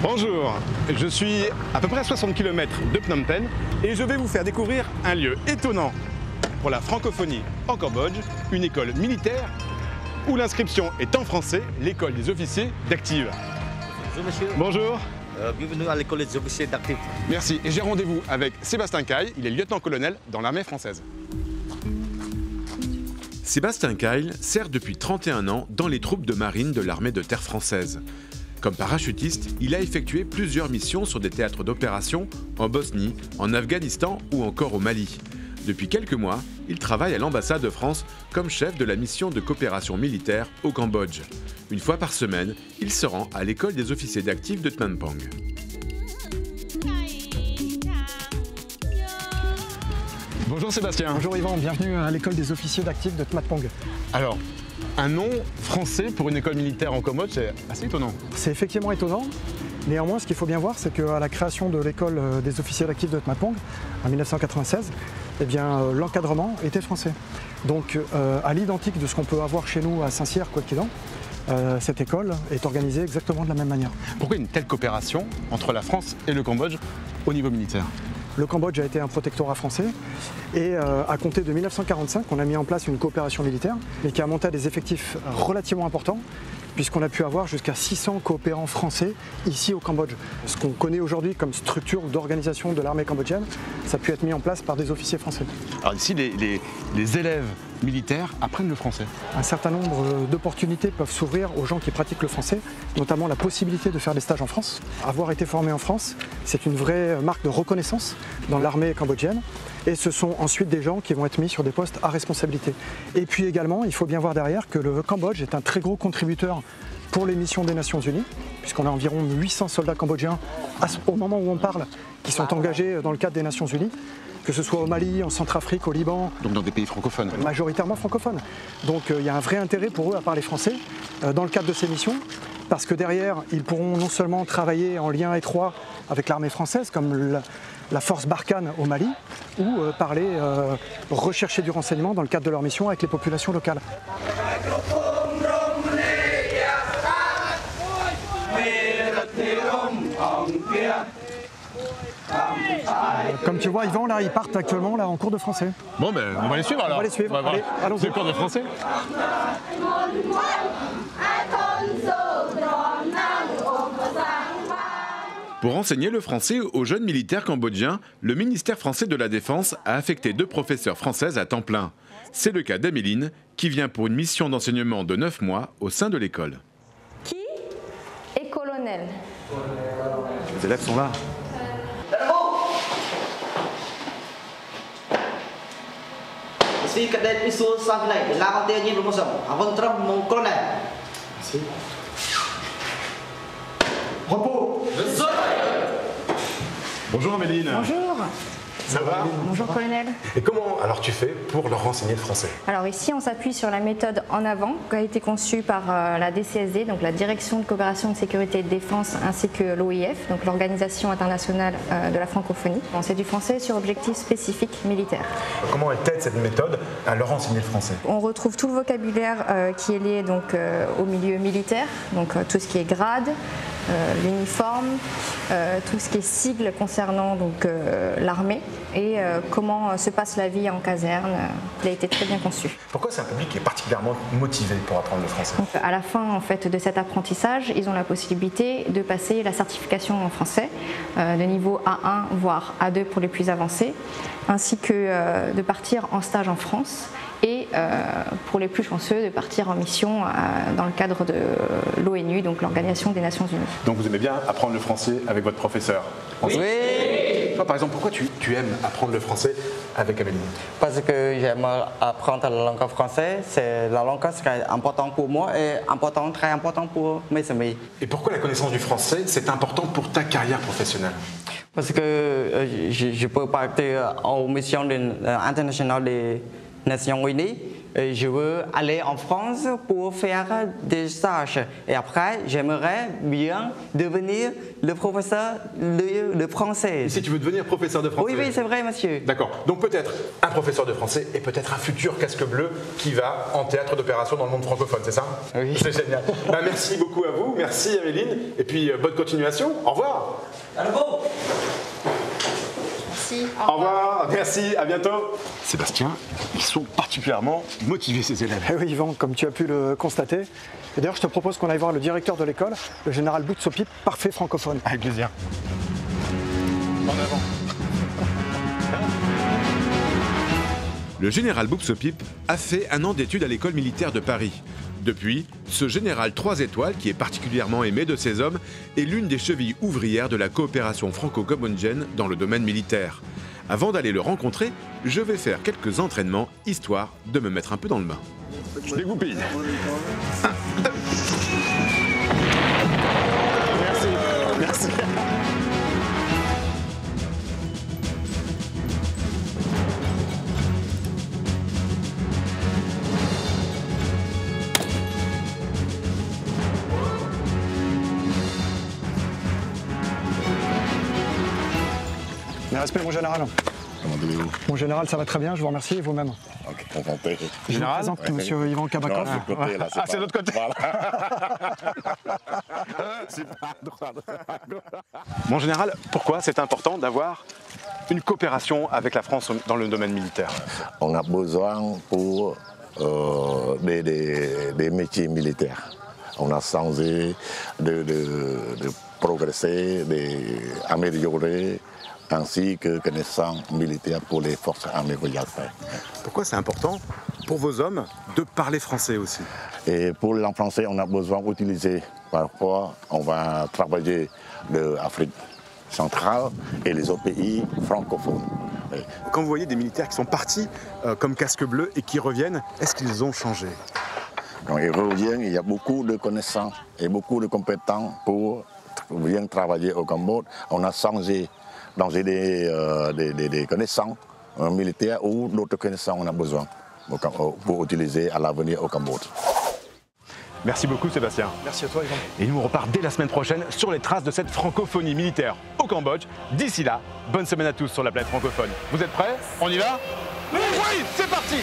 Bonjour, je suis à peu près à 60 km de Phnom Penh et je vais vous faire découvrir un lieu étonnant pour la francophonie en Cambodge, une école militaire où l'inscription est en français, l'école des officiers d'active. Bonjour monsieur. Bonjour. Bienvenue à l'école des officiers d'active. Merci et j'ai rendez-vous avec Sébastien Kyle, il est lieutenant-colonel dans l'armée française. Sébastien Kyle sert depuis 31 ans dans les troupes de marine de l'armée de terre française. Comme parachutiste, il a effectué plusieurs missions sur des théâtres d'opération en Bosnie, en Afghanistan ou encore au Mali. Depuis quelques mois, il travaille à l'ambassade de France comme chef de la mission de coopération militaire au Cambodge. Une fois par semaine, il se rend à l'école des officiers d'actifs de Tman Pang. Bonjour Sébastien. Bonjour Yvan, bienvenue à l'école des officiers d'actifs de Tman Pang. Alors, un nom français pour une école militaire en Cambodge, c'est assez étonnant. C'est effectivement étonnant. Néanmoins, ce qu'il faut bien voir, c'est qu'à la création de l'école des officiers d'actifs de Tman Pang, en 1996, eh bien, l'encadrement était français. Donc, à l'identique de ce qu'on peut avoir chez nous à Saint-Cyr, Kouet-Kédan, cette école est organisée exactement de la même manière. Pourquoi une telle coopération entre la France et le Cambodge au niveau militaire ? Le Cambodge a été un protectorat français et à compter de 1945, on a mis en place une coopération militaire mais qui a monté à des effectifs relativement importants puisqu'on a pu avoir jusqu'à 600 coopérants français ici au Cambodge. Ce qu'on connaît aujourd'hui comme structure d'organisation de l'armée cambodgienne, ça a pu être mis en place par des officiers français. Alors ici, les élèves militaires apprennent le français. Un certain nombre d'opportunités peuvent s'ouvrir aux gens qui pratiquent le français, notamment la possibilité de faire des stages en France. Avoir été formé en France, c'est une vraie marque de reconnaissance dans l'armée cambodgienne. Et ce sont ensuite des gens qui vont être mis sur des postes à responsabilité. Et puis également, il faut bien voir derrière que le Cambodge est un très gros contributeur pour les missions des Nations Unies, puisqu'on a environ 800 soldats cambodgiens au moment où on parle qui sont engagés dans le cadre des Nations Unies, que ce soit au Mali, en Centrafrique, au Liban. Donc dans des pays francophones. Majoritairement francophones. Donc il y a un vrai intérêt pour eux à parler français dans le cadre de ces missions, parce que derrière, ils pourront non seulement travailler en lien étroit avec l'armée française, comme la force Barkhane au Mali, ou rechercher du renseignement dans le cadre de leur mission avec les populations locales. Comme tu vois, Yvan, là, ils partent actuellement là, en cours de français. Bon, ben, on va les suivre alors. On va les suivre. Allez, allons-y. C'est le cours de français. Pour enseigner le français aux jeunes militaires cambodgiens, le ministère français de la Défense a affecté 2 professeurs françaises à temps plein. C'est le cas d'Améline, qui vient pour une mission d'enseignement de 9 mois au sein de l'école. Qui est colonel? Les élèves sont là. Merci. Repos. Bonjour Améline. Bonjour. Ça va? Bonjour colonel. Et comment alors tu fais pour leur renseigner le français? Alors ici on s'appuie sur la méthode En Avant qui a été conçue par la DCSD, donc la Direction de coopération de sécurité et de défense, ainsi que l'OIF, donc l'Organisation internationale de la francophonie. C'est du français sur objectifs spécifiques militaires. Comment elle t'aide cette méthode à leur enseigner le français? On retrouve tout le vocabulaire qui est lié donc, au milieu militaire, donc tout ce qui est grade, l'uniforme, tout ce qui est sigle concernant donc l'armée et comment se passe la vie en caserne. Il a été très bien conçu. Pourquoi c'est un public qui est particulièrement motivé pour apprendre le français? Donc, à la fin en fait, de cet apprentissage, ils ont la possibilité de passer la certification en français de niveau A1 voire A2 pour les plus avancés, ainsi que de partir en stage en France et pour les plus chanceux de partir en mission dans le cadre de l'ONU, donc l'Organisation des Nations Unies. Donc vous aimez bien apprendre le français avec votre professeur? Oui. Toi, par exemple, pourquoi tu aimes apprendre le français avec Amélie? Parce que j'aime apprendre la langue française. La langue est importante pour moi et très important pour mes amis. Et pourquoi la connaissance du français, c'est important pour ta carrière professionnelle? Parce que je peux partir aux missions internationales des Nations Unies. Et je veux aller en France pour faire des stages. Et après, j'aimerais bien devenir le professeur de français. Et si tu veux devenir professeur de français? Oui, oui, c'est vrai, monsieur. D'accord. Donc peut-être un professeur de français et peut-être un futur casque bleu qui va en théâtre d'opération dans le monde francophone, c'est ça? Oui. C'est génial. Ben, merci beaucoup à vous, merci Améline, et puis bonne continuation. Au revoir. À nouveau. Merci. Au revoir, merci, à bientôt. Sébastien, ils sont particulièrement motivés ces élèves. Eh oui, Yvan, comme tu as pu le constater. Et d'ailleurs, je te propose qu'on aille voir le directeur de l'école, le général Boutsopip, parfait francophone. Avec plaisir. En avant. Le général Boutsopip a fait un an d'études à l'école militaire de Paris. Depuis, ce général 3 étoiles, qui est particulièrement aimé de ses hommes, est l'une des chevilles ouvrières de la coopération franco-cambodgienne dans le domaine militaire. Avant d'aller le rencontrer, je vais faire quelques entraînements, histoire de me mettre un peu dans le bain. Je dégoupille. Merci, merci. Mes respects, mon général. Comment allez-vous? Mon général, ça va très bien, je vous remercie, et vous-même. Ok, contenté. Je vous présente monsieur Yvan Kabakov. Non, c'est le côté, là, Ah, c'est l'autre côté. Voilà. Mon général, pourquoi c'est important d'avoir une coopération avec la France dans le domaine militaire? On a besoin pour des métiers militaires. On a changé de progresser, d'améliorer, ainsi que connaissances militaires pour les forces armées royales. Pourquoi c'est important pour vos hommes de parler français aussi? Et pour le français, on a besoin d'utiliser. Parfois, on va travailler l'Afrique centrale et les autres pays francophones. Quand vous voyez des militaires qui sont partis comme casque bleu et qui reviennent, est-ce qu'ils ont changé? Quand ils reviennent, il y a beaucoup de connaissances et beaucoup de compétences pour bien travailler au Cambodge. On a changé dans des connaissances militaires ou d'autres connaissances on a besoin pour utiliser à l'avenir au Cambodge. Merci beaucoup Sébastien. Merci à toi, Yvan. Et nous on repart dès la semaine prochaine sur les traces de cette francophonie militaire au Cambodge. D'ici là, bonne semaine à tous sur la planète francophone. Vous êtes prêts? On y va? Oui, c'est parti!